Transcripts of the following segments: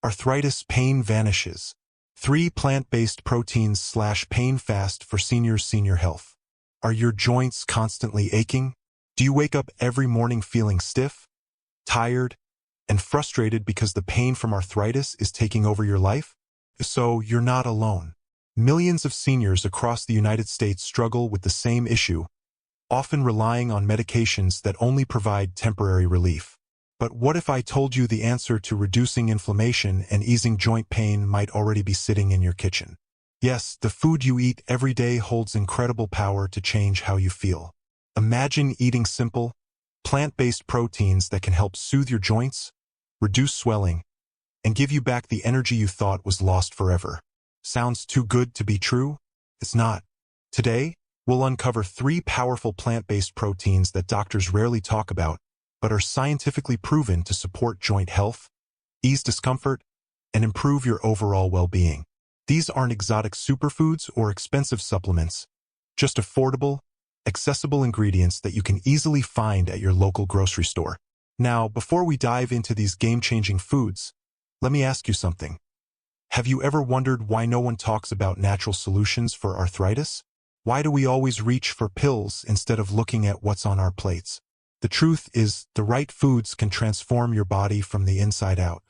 Arthritis Pain Vanishes. 3 plant-based proteins/pain fast for senior health. Are your joints constantly aching? Do you wake up every morning feeling stiff, tired, and frustrated because the pain from arthritis is taking over your life? So you're not alone. Millions of seniors across the United States struggle with the same issue, often relying on medications that only provide temporary relief. But what if I told you the answer to reducing inflammation and easing joint pain might already be sitting in your kitchen? Yes, the food you eat every day holds incredible power to change how you feel. Imagine eating simple, plant-based proteins that can help soothe your joints, reduce swelling, and give you back the energy you thought was lost forever. Sounds too good to be true? It's not. Today, we'll uncover 3 powerful plant-based proteins that doctors rarely talk about, but are scientifically proven to support joint health, ease discomfort, and improve your overall well-being. These aren't exotic superfoods or expensive supplements, just affordable, accessible ingredients that you can easily find at your local grocery store. Now, before we dive into these game-changing foods, let me ask you something. Have you ever wondered why no one talks about natural solutions for arthritis? Why do we always reach for pills instead of looking at what's on our plates? The truth is, the right foods can transform your body from the inside out.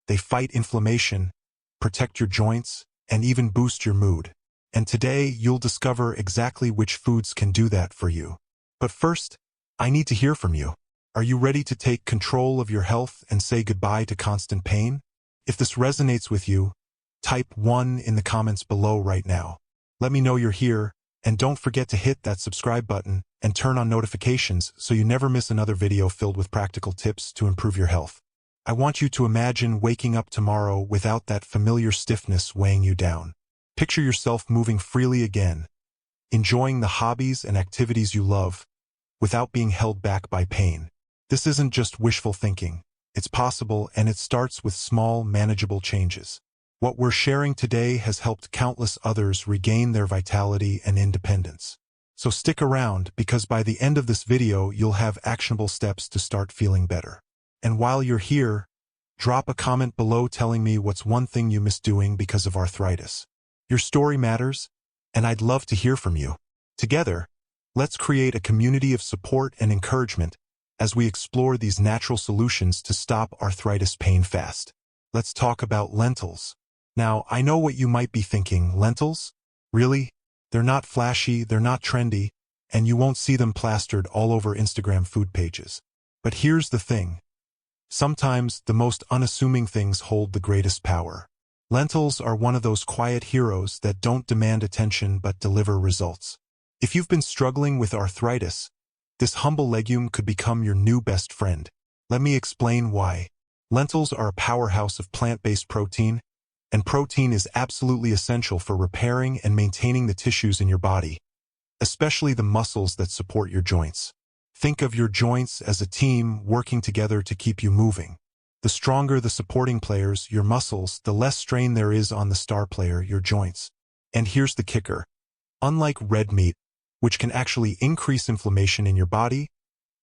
They fight inflammation, protect your joints, and even boost your mood. And today, you'll discover exactly which foods can do that for you. But first, I need to hear from you. Are you ready to take control of your health and say goodbye to constant pain? If this resonates with you, type 1 in the comments below right now. Let me know you're here, and don't forget to hit that subscribe button and turn on notifications so you never miss another video filled with practical tips to improve your health. I want you to imagine waking up tomorrow without that familiar stiffness weighing you down. Picture yourself moving freely again, enjoying the hobbies and activities you love, without being held back by pain. This isn't just wishful thinking. It's possible, and it starts with small, manageable changes. What we're sharing today has helped countless others regain their vitality and independence. So stick around, because by the end of this video, you'll have actionable steps to start feeling better. And while you're here, drop a comment below telling me what's one thing you miss doing because of arthritis. Your story matters, and I'd love to hear from you. Together, let's create a community of support and encouragement as we explore these natural solutions to stop arthritis pain fast. Let's talk about lentils. Now, I know what you might be thinking. Lentils? Really? They're not flashy, they're not trendy, and you won't see them plastered all over Instagram food pages. But here's the thing. Sometimes the most unassuming things hold the greatest power. Lentils are one of those quiet heroes that don't demand attention but deliver results. If you've been struggling with arthritis, this humble legume could become your new best friend. Let me explain why. Lentils are a powerhouse of plant-based protein, and protein is absolutely essential for repairing and maintaining the tissues in your body, especially the muscles that support your joints. Think of your joints as a team working together to keep you moving. The stronger the supporting players, your muscles, the less strain there is on the star player, your joints. And here's the kicker. Unlike red meat, which can actually increase inflammation in your body,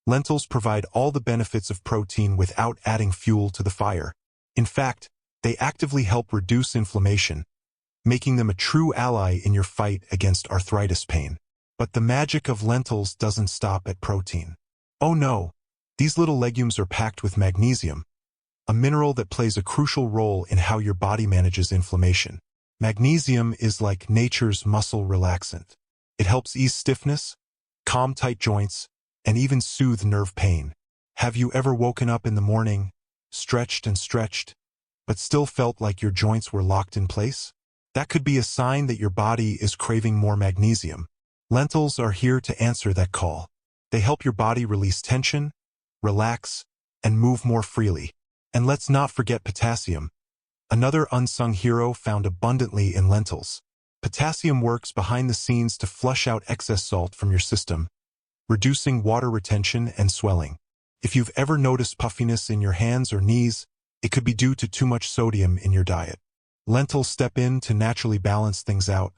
lentils provide all the benefits of protein without adding fuel to the fire. In fact, they actively help reduce inflammation, making them a true ally in your fight against arthritis pain. But the magic of lentils doesn't stop at protein. Oh no, these little legumes are packed with magnesium, a mineral that plays a crucial role in how your body manages inflammation. Magnesium is like nature's muscle relaxant. It helps ease stiffness, calm tight joints, and even soothe nerve pain. Have you ever woken up in the morning, stretched, but still felt like your joints were locked in place? That could be a sign that your body is craving more magnesium. Lentils are here to answer that call. They help your body release tension, relax, and move more freely. And let's not forget potassium, another unsung hero found abundantly in lentils. Potassium works behind the scenes to flush out excess salt from your system, reducing water retention and swelling. If you've ever noticed puffiness in your hands or knees, it could be due to too much sodium in your diet. Lentils step in to naturally balance things out,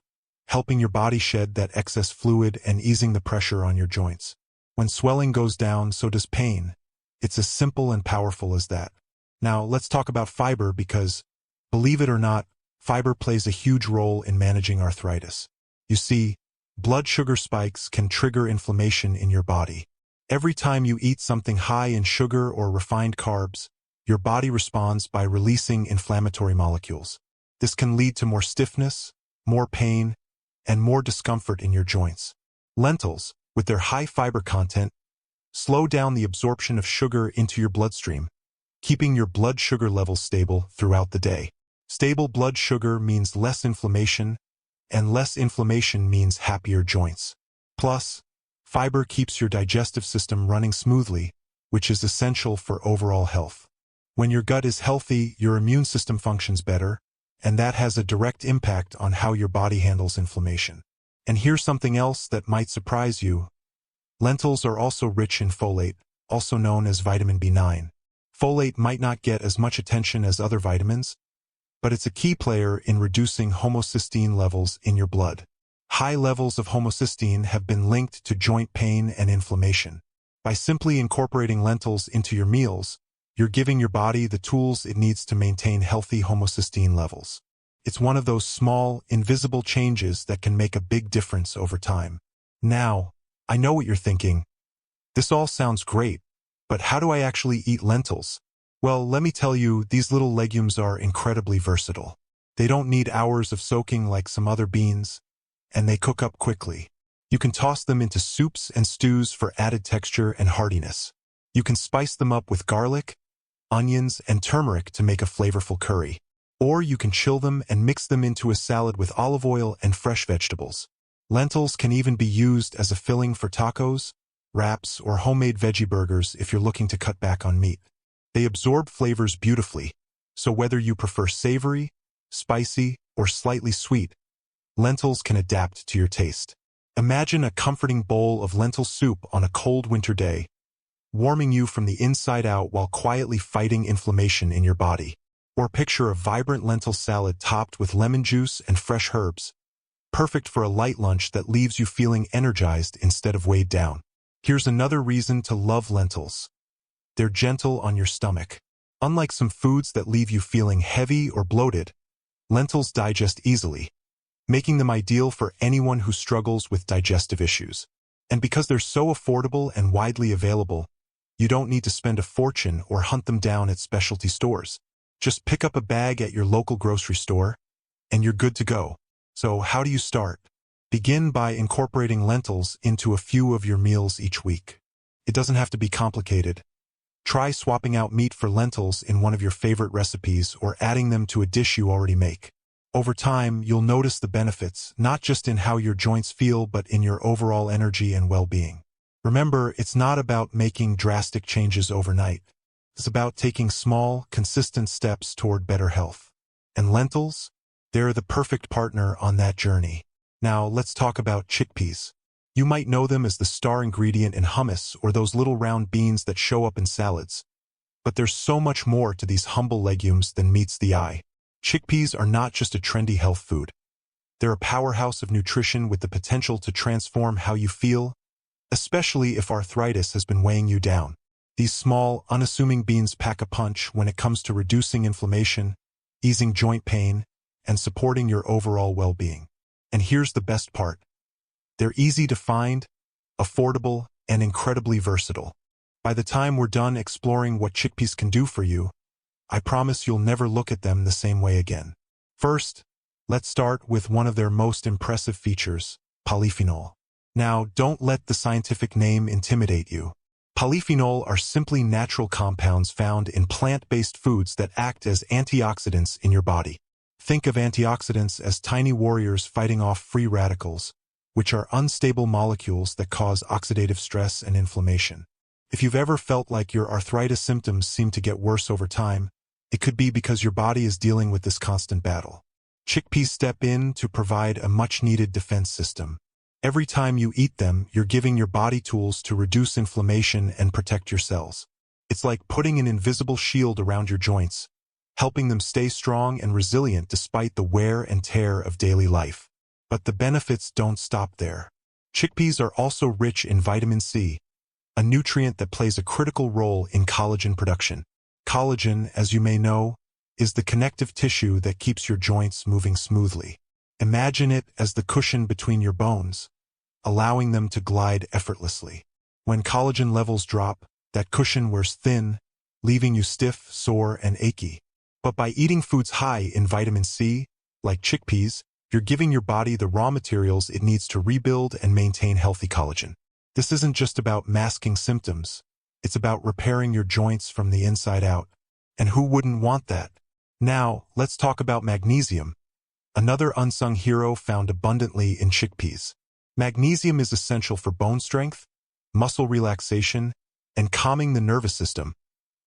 helping your body shed that excess fluid and easing the pressure on your joints. When swelling goes down, so does pain. It's as simple and powerful as that. Now, let's talk about fiber, because Believe it or not, fiber plays a huge role in managing arthritis. You see, blood sugar spikes can trigger inflammation in your body. Every time you eat something high in sugar or refined carbs, your body responds by releasing inflammatory molecules. This can lead to more stiffness, more pain, and more discomfort in your joints. Lentils, with their high fiber content, slow down the absorption of sugar into your bloodstream, keeping your blood sugar levels stable throughout the day. Stable blood sugar means less inflammation, and less inflammation means happier joints. Plus, fiber keeps your digestive system running smoothly, which is essential for overall health. When your gut is healthy, your immune system functions better, and that has a direct impact on how your body handles inflammation. And here's something else that might surprise you. Lentils are also rich in folate, also known as vitamin B9. Folate might not get as much attention as other vitamins, but it's a key player in reducing homocysteine levels in your blood. High levels of homocysteine have been linked to joint pain and inflammation. By simply incorporating lentils into your meals, you're giving your body the tools it needs to maintain healthy homocysteine levels. It's one of those small, invisible changes that can make a big difference over time. Now, I know what you're thinking. This all sounds great, but how do I actually eat lentils? Well, let me tell you, these little legumes are incredibly versatile. They don't need hours of soaking like some other beans, and they cook up quickly. You can toss them into soups and stews for added texture and heartiness. You can spice them up with garlic, onions, and turmeric to make a flavorful curry. Or you can chill them and mix them into a salad with olive oil and fresh vegetables. Lentils can even be used as a filling for tacos, wraps, or homemade veggie burgers if you're looking to cut back on meat. They absorb flavors beautifully, so whether you prefer savory, spicy, or slightly sweet, lentils can adapt to your taste. Imagine a comforting bowl of lentil soup on a cold winter day, warming you from the inside out while quietly fighting inflammation in your body. Or picture a vibrant lentil salad topped with lemon juice and fresh herbs, perfect for a light lunch that leaves you feeling energized instead of weighed down. Here's another reason to love lentils. They're gentle on your stomach. Unlike some foods that leave you feeling heavy or bloated, lentils digest easily, making them ideal for anyone who struggles with digestive issues. And because they're so affordable and widely available, you don't need to spend a fortune or hunt them down at specialty stores. Just pick up a bag at your local grocery store, and you're good to go. So how do you start? Begin by incorporating lentils into a few of your meals each week. It doesn't have to be complicated. Try swapping out meat for lentils in one of your favorite recipes or adding them to a dish you already make. Over time, you'll notice the benefits, not just in how your joints feel, but in your overall energy and well-being. Remember, it's not about making drastic changes overnight. It's about taking small, consistent steps toward better health. And lentils? They're the perfect partner on that journey. Now, let's talk about chickpeas. You might know them as the star ingredient in hummus or those little round beans that show up in salads. But there's so much more to these humble legumes than meets the eye. Chickpeas are not just a trendy health food. They're a powerhouse of nutrition with the potential to transform how you feel, especially if arthritis has been weighing you down. These small, unassuming beans pack a punch when it comes to reducing inflammation, easing joint pain, and supporting your overall well-being. And here's the best part. They're easy to find, affordable, and incredibly versatile. By the time we're done exploring what chickpeas can do for you, I promise you'll never look at them the same way again. First, let's start with one of their most impressive features, polyphenol. Now, don't let the scientific name intimidate you. Polyphenol are simply natural compounds found in plant-based foods that act as antioxidants in your body. Think of antioxidants as tiny warriors fighting off free radicals, which are unstable molecules that cause oxidative stress and inflammation. If you've ever felt like your arthritis symptoms seem to get worse over time, it could be because your body is dealing with this constant battle. Chickpeas step in to provide a much-needed defense system. Every time you eat them, you're giving your body tools to reduce inflammation and protect your cells. It's like putting an invisible shield around your joints, helping them stay strong and resilient despite the wear and tear of daily life. But the benefits don't stop there. Chickpeas are also rich in vitamin C, a nutrient that plays a critical role in collagen production. Collagen, as you may know, is the connective tissue that keeps your joints moving smoothly. Imagine it as the cushion between your bones, allowing them to glide effortlessly. When collagen levels drop, that cushion wears thin, leaving you stiff, sore, and achy. But by eating foods high in vitamin C, like chickpeas, you're giving your body the raw materials it needs to rebuild and maintain healthy collagen. This isn't just about masking symptoms. It's about repairing your joints from the inside out. And who wouldn't want that? Now, let's talk about magnesium, another unsung hero found abundantly in chickpeas. Magnesium is essential for bone strength, muscle relaxation, and calming the nervous system,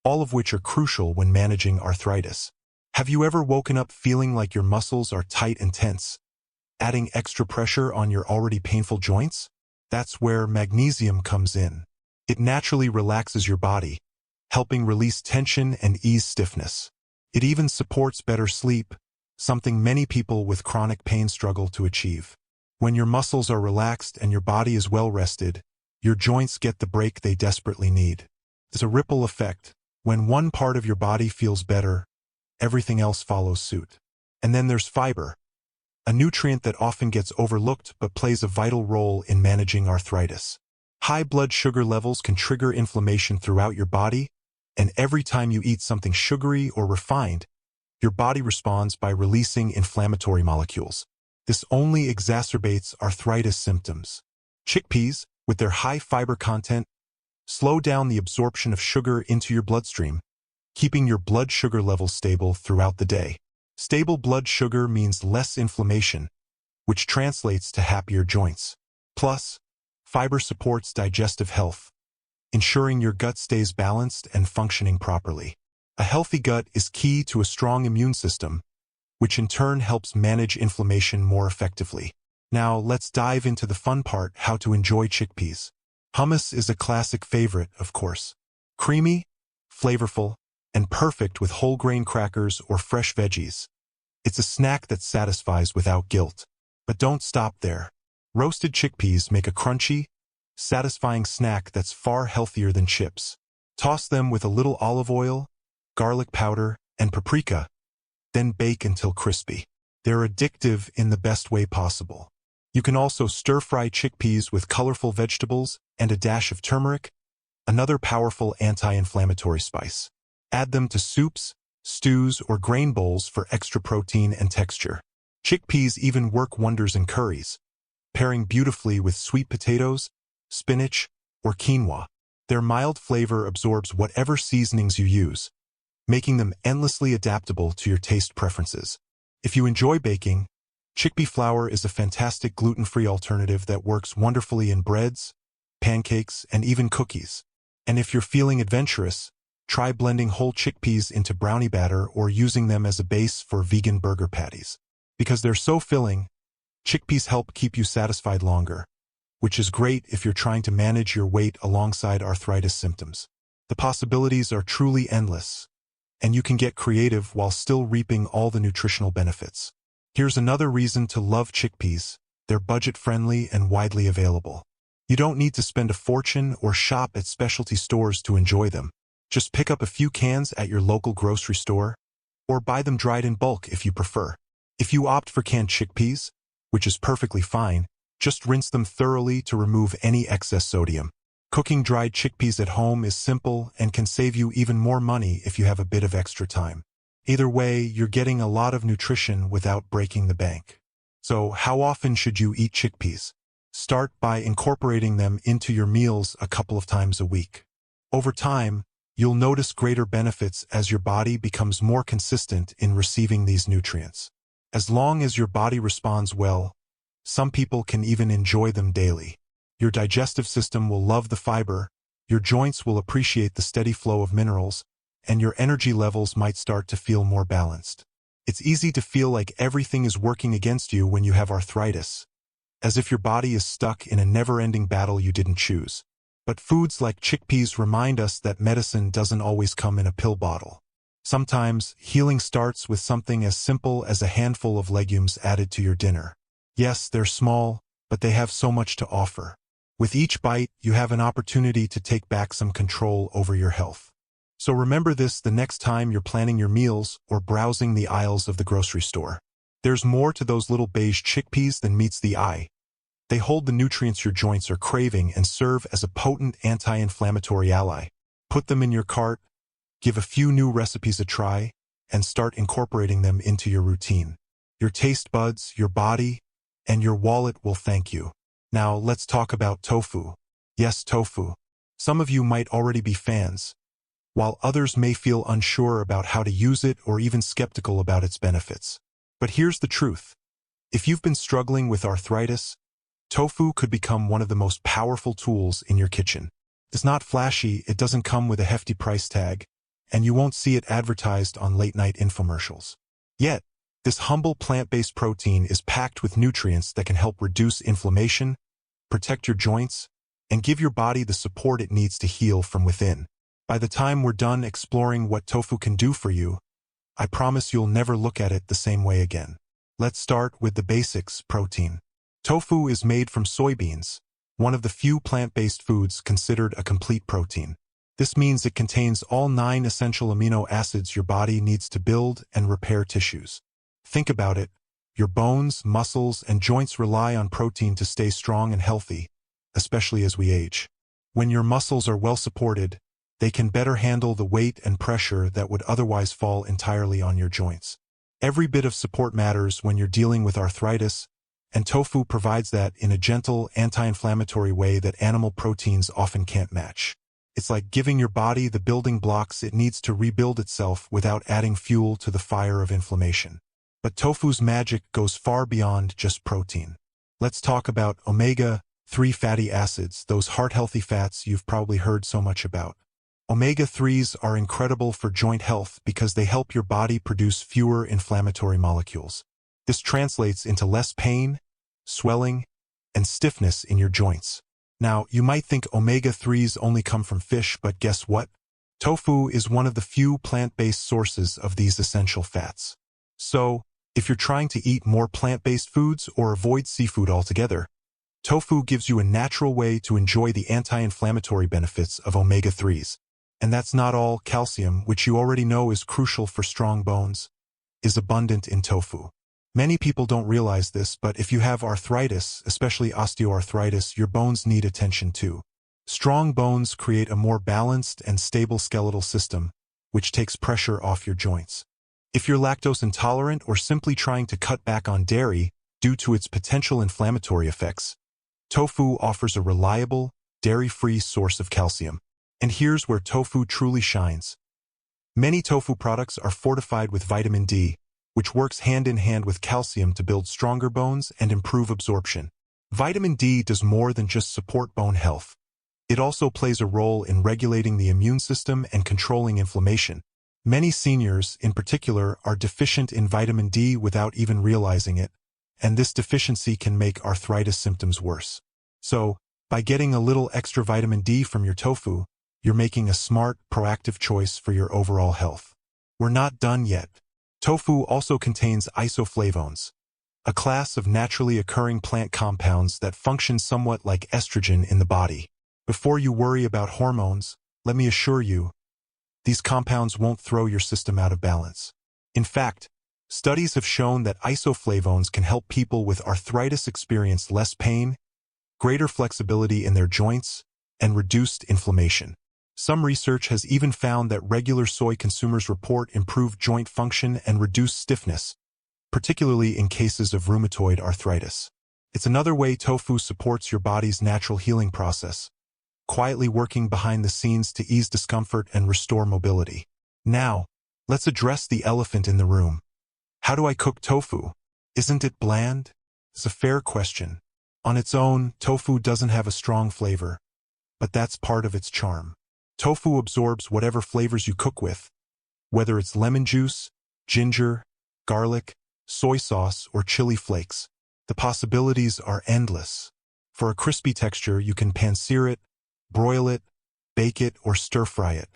all of which are crucial when managing arthritis. Have you ever woken up feeling like your muscles are tight and tense, adding extra pressure on your already painful joints? That's where magnesium comes in. It naturally relaxes your body, helping release tension and ease stiffness. It even supports better sleep, something many people with chronic pain struggle to achieve. When your muscles are relaxed and your body is well rested, your joints get the break they desperately need. There's a ripple effect. When one part of your body feels better, everything else follows suit. And then there's fiber, a nutrient that often gets overlooked but plays a vital role in managing arthritis. High blood sugar levels can trigger inflammation throughout your body, and every time you eat something sugary or refined, your body responds by releasing inflammatory molecules. This only exacerbates arthritis symptoms. Chickpeas, with their high fiber content, slow down the absorption of sugar into your bloodstream, keeping your blood sugar levels stable throughout the day. Stable blood sugar means less inflammation, which translates to happier joints. Plus, fiber supports digestive health, ensuring your gut stays balanced and functioning properly. A healthy gut is key to a strong immune system, which in turn helps manage inflammation more effectively. Now, let's dive into the fun part: how to enjoy chickpeas. Hummus is a classic favorite, of course. Creamy, flavorful, and perfect with whole grain crackers or fresh veggies. It's a snack that satisfies without guilt. But don't stop there. Roasted chickpeas make a crunchy, satisfying snack that's far healthier than chips. Toss them with a little olive oil, garlic powder, and paprika, then bake until crispy. They're addictive in the best way possible. You can also stir-fry chickpeas with colorful vegetables and a dash of turmeric, another powerful anti-inflammatory spice. Add them to soups, stews, or grain bowls for extra protein and texture. Chickpeas even work wonders in curries, pairing beautifully with sweet potatoes, spinach, or quinoa. Their mild flavor absorbs whatever seasonings you use, making them endlessly adaptable to your taste preferences. If you enjoy baking, chickpea flour is a fantastic gluten-free alternative that works wonderfully in breads, pancakes, and even cookies. And if you're feeling adventurous, try blending whole chickpeas into brownie batter or using them as a base for vegan burger patties. Because they're so filling, chickpeas help keep you satisfied longer, which is great if you're trying to manage your weight alongside arthritis symptoms. The possibilities are truly endless, and you can get creative while still reaping all the nutritional benefits. Here's another reason to love chickpeas: they're budget-friendly and widely available. You don't need to spend a fortune or shop at specialty stores to enjoy them. Just pick up a few cans at your local grocery store, or buy them dried in bulk if you prefer. If you opt for canned chickpeas, which is perfectly fine, just rinse them thoroughly to remove any excess sodium. Cooking dried chickpeas at home is simple and can save you even more money if you have a bit of extra time. Either way, you're getting a lot of nutrition without breaking the bank. So, how often should you eat chickpeas? Start by incorporating them into your meals a couple of times a week. Over time, you'll notice greater benefits as your body becomes more consistent in receiving these nutrients. As long as your body responds well, some people can even enjoy them daily. Your digestive system will love the fiber, your joints will appreciate the steady flow of minerals, and your energy levels might start to feel more balanced. It's easy to feel like everything is working against you when you have arthritis, as if your body is stuck in a never-ending battle you didn't choose. But foods like chickpeas remind us that medicine doesn't always come in a pill bottle. Sometimes, healing starts with something as simple as a handful of legumes added to your dinner. Yes, they're small, but they have so much to offer. With each bite, you have an opportunity to take back some control over your health. So remember this the next time you're planning your meals or browsing the aisles of the grocery store. There's more to those little beige chickpeas than meets the eye. They hold the nutrients your joints are craving and serve as a potent anti-inflammatory ally. Put them in your cart, give a few new recipes a try, and start incorporating them into your routine. Your taste buds, your body, and your wallet will thank you. Now let's talk about tofu. Yes, tofu. Some of you might already be fans, while others may feel unsure about how to use it or even skeptical about its benefits. But here's the truth. If you've been struggling with arthritis, tofu could become one of the most powerful tools in your kitchen. It's not flashy, it doesn't come with a hefty price tag, and you won't see it advertised on late-night infomercials. Yet, this humble plant-based protein is packed with nutrients that can help reduce inflammation, protect your joints, and give your body the support it needs to heal from within. By the time we're done exploring what tofu can do for you, I promise you'll never look at it the same way again. Let's start with the basics: protein. Tofu is made from soybeans, one of the few plant-based foods considered a complete protein. This means it contains all 9 essential amino acids your body needs to build and repair tissues. Think about it. Your bones, muscles, and joints rely on protein to stay strong and healthy, especially as we age. When your muscles are well supported, they can better handle the weight and pressure that would otherwise fall entirely on your joints. Every bit of support matters when you're dealing with arthritis, and tofu provides that in a gentle, anti-inflammatory way that animal proteins often can't match. It's like giving your body the building blocks it needs to rebuild itself without adding fuel to the fire of inflammation. But tofu's magic goes far beyond just protein. Let's talk about omega-3 fatty acids, those heart-healthy fats you've probably heard so much about. Omega-3s are incredible for joint health because they help your body produce fewer inflammatory molecules. This translates into less pain, swelling, and stiffness in your joints. Now, you might think omega-3s only come from fish, but guess what? Tofu is one of the few plant-based sources of these essential fats. So, if you're trying to eat more plant-based foods or avoid seafood altogether, tofu gives you a natural way to enjoy the anti-inflammatory benefits of omega-3s. And that's not all. Calcium, which you already know is crucial for strong bones, is abundant in tofu. Many people don't realize this, but if you have arthritis, especially osteoarthritis, your bones need attention too. Strong bones create a more balanced and stable skeletal system, which takes pressure off your joints. If you're lactose intolerant or simply trying to cut back on dairy due to its potential inflammatory effects, tofu offers a reliable, dairy-free source of calcium. And here's where tofu truly shines. Many tofu products are fortified with vitamin D, which works hand in hand with calcium to build stronger bones and improve absorption. Vitamin D does more than just support bone health. It also plays a role in regulating the immune system and controlling inflammation. Many seniors, in particular, are deficient in vitamin D without even realizing it, and this deficiency can make arthritis symptoms worse. So, by getting a little extra vitamin D from your tofu, you're making a smart, proactive choice for your overall health. We're not done yet. Tofu also contains isoflavones, a class of naturally occurring plant compounds that function somewhat like estrogen in the body. Before you worry about hormones, let me assure you, these compounds won't throw your system out of balance. In fact, studies have shown that isoflavones can help people with arthritis experience less pain, greater flexibility in their joints, and reduced inflammation. Some research has even found that regular soy consumers report improved joint function and reduced stiffness, particularly in cases of rheumatoid arthritis. It's another way tofu supports your body's natural healing process, quietly working behind the scenes to ease discomfort and restore mobility. Now, let's address the elephant in the room. How do I cook tofu? Isn't it bland? It's a fair question. On its own, tofu doesn't have a strong flavor, but that's part of its charm. Tofu absorbs whatever flavors you cook with, whether it's lemon juice, ginger, garlic, soy sauce, or chili flakes. The possibilities are endless. For a crispy texture, you can pan-sear it, broil it, bake it, or stir-fry it.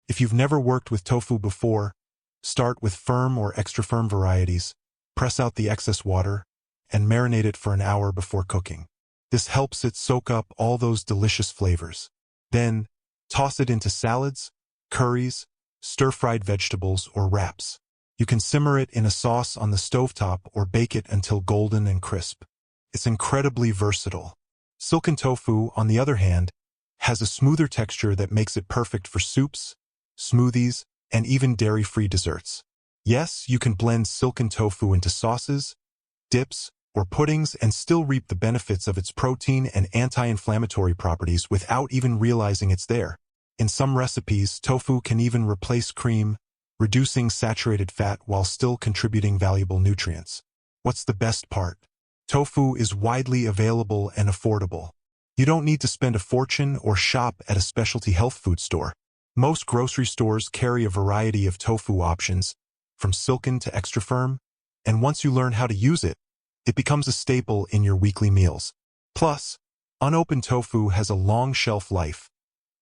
If you've never worked with tofu before, start with firm or extra-firm varieties, press out the excess water, and marinate it for an hour before cooking. This helps it soak up all those delicious flavors. Then, toss it into salads, curries, stir-fried vegetables, or wraps. You can simmer it in a sauce on the stovetop or bake it until golden and crisp. It's incredibly versatile. Silken tofu, on the other hand, has a smoother texture that makes it perfect for soups, smoothies, and even dairy-free desserts. Yes, you can blend silken tofu into sauces, dips, or puddings and still reap the benefits of its protein and anti-inflammatory properties without even realizing it's there. In some recipes, tofu can even replace cream, reducing saturated fat while still contributing valuable nutrients. What's the best part? Tofu is widely available and affordable. You don't need to spend a fortune or shop at a specialty health food store. Most grocery stores carry a variety of tofu options, from silken to extra firm, and once you learn how to use it, it becomes a staple in your weekly meals. Plus, unopened tofu has a long shelf life,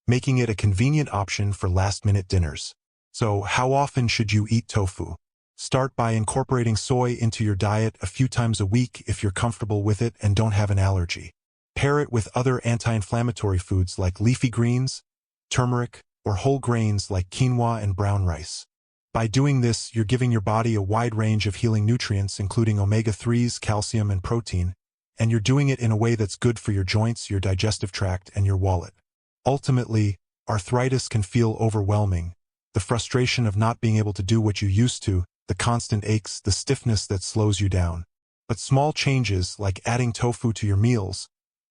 making it a convenient option for last-minute dinners. So, how often should you eat tofu? Start by incorporating soy into your diet a few times a week if you're comfortable with it and don't have an allergy. Pair it with other anti-inflammatory foods like leafy greens, turmeric, or whole grains like quinoa and brown rice. By doing this, you're giving your body a wide range of healing nutrients, including omega-3s, calcium, and protein, and you're doing it in a way that's good for your joints, your digestive tract, and your wallet. Ultimately, arthritis can feel overwhelming. The frustration of not being able to do what you used to, the constant aches, the stiffness that slows you down. But small changes, like adding tofu to your meals,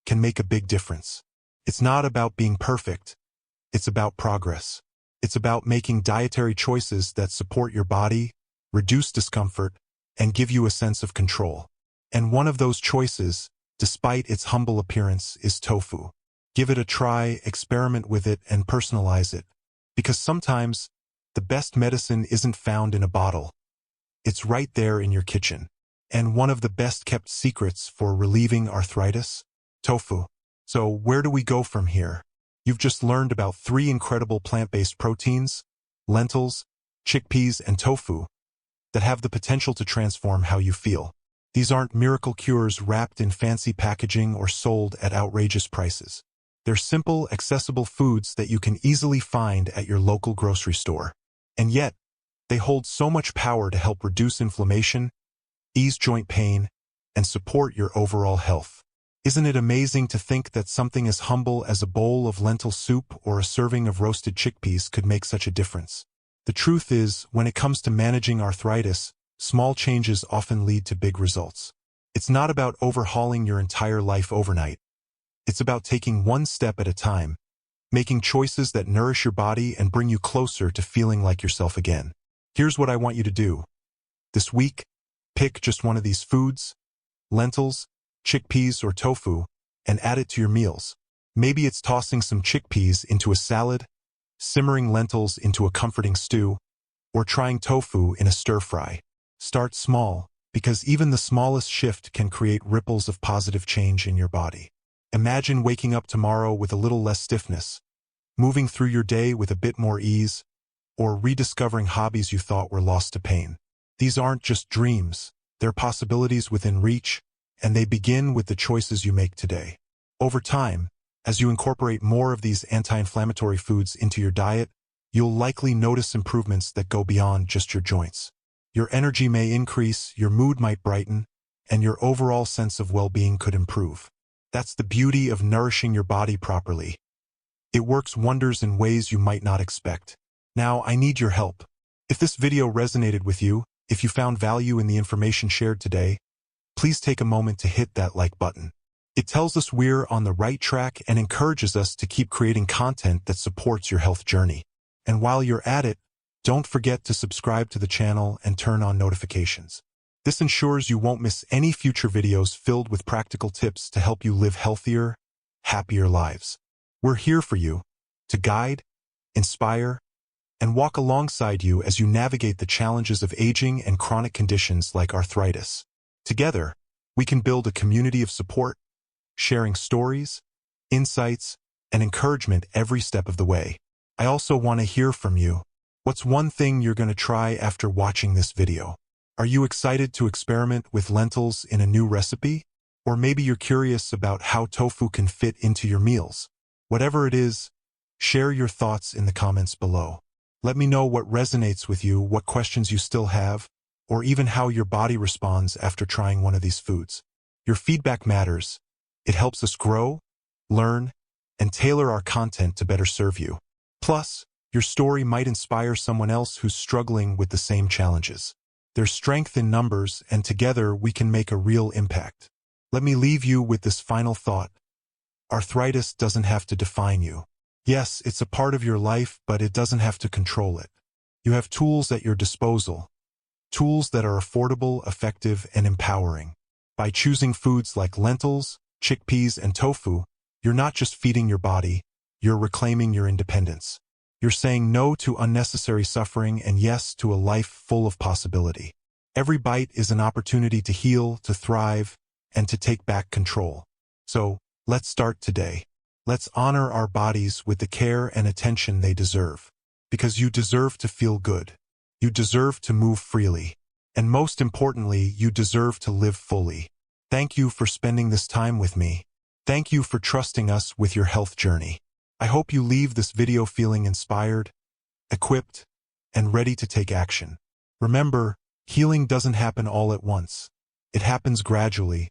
can make a big difference. It's not about being perfect. It's about progress. It's about making dietary choices that support your body, reduce discomfort, and give you a sense of control. And one of those choices, despite its humble appearance, is tofu. Give it a try, experiment with it, and personalize it. Because sometimes, the best medicine isn't found in a bottle. It's right there in your kitchen. And one of the best-kept secrets for relieving arthritis? Tofu. So where do we go from here? You've just learned about 3 incredible plant-based proteins, lentils, chickpeas, and tofu, that have the potential to transform how you feel. These aren't miracle cures wrapped in fancy packaging or sold at outrageous prices. They're simple, accessible foods that you can easily find at your local grocery store. And yet, they hold so much power to help reduce inflammation, ease joint pain, and support your overall health. Isn't it amazing to think that something as humble as a bowl of lentil soup or a serving of roasted chickpeas could make such a difference? The truth is, when it comes to managing arthritis, small changes often lead to big results. It's not about overhauling your entire life overnight. It's about taking one step at a time, making choices that nourish your body and bring you closer to feeling like yourself again. Here's what I want you to do. This week, pick just one of these foods, lentils, chickpeas, or tofu, and add it to your meals. Maybe it's tossing some chickpeas into a salad, simmering lentils into a comforting stew, or trying tofu in a stir-fry. Start small, because even the smallest shift can create ripples of positive change in your body. Imagine waking up tomorrow with a little less stiffness, moving through your day with a bit more ease, or rediscovering hobbies you thought were lost to pain. These aren't just dreams, they're possibilities within reach, and they begin with the choices you make today. Over time, as you incorporate more of these anti-inflammatory foods into your diet, you'll likely notice improvements that go beyond just your joints. Your energy may increase, your mood might brighten, and your overall sense of well-being could improve. That's the beauty of nourishing your body properly. It works wonders in ways you might not expect. Now, I need your help. If this video resonated with you, if you found value in the information shared today, please take a moment to hit that like button. It tells us we're on the right track and encourages us to keep creating content that supports your health journey. And while you're at it, don't forget to subscribe to the channel and turn on notifications. This ensures you won't miss any future videos filled with practical tips to help you live healthier, happier lives. We're here for you, to guide, inspire, and walk alongside you as you navigate the challenges of aging and chronic conditions like arthritis. Together, we can build a community of support, sharing stories, insights, and encouragement every step of the way. I also want to hear from you. What's one thing you're going to try after watching this video? Are you excited to experiment with lentils in a new recipe? Or maybe you're curious about how tofu can fit into your meals. Whatever it is, share your thoughts in the comments below. Let me know what resonates with you, what questions you still have, or even how your body responds after trying one of these foods. Your feedback matters. It helps us grow, learn, and tailor our content to better serve you. Plus, your story might inspire someone else who's struggling with the same challenges. There's strength in numbers, and together we can make a real impact. Let me leave you with this final thought. Arthritis doesn't have to define you. Yes, it's a part of your life, but it doesn't have to control it. You have tools at your disposal. Tools that are affordable, effective, and empowering. By choosing foods like lentils, chickpeas, and tofu, you're not just feeding your body, you're reclaiming your independence. You're saying no to unnecessary suffering and yes to a life full of possibility. Every bite is an opportunity to heal, to thrive, and to take back control. So, let's start today. Let's honor our bodies with the care and attention they deserve. Because you deserve to feel good. You deserve to move freely. And most importantly, you deserve to live fully. Thank you for spending this time with me. Thank you for trusting us with your health journey. I hope you leave this video feeling inspired, equipped, and ready to take action. Remember, healing doesn't happen all at once. It happens gradually,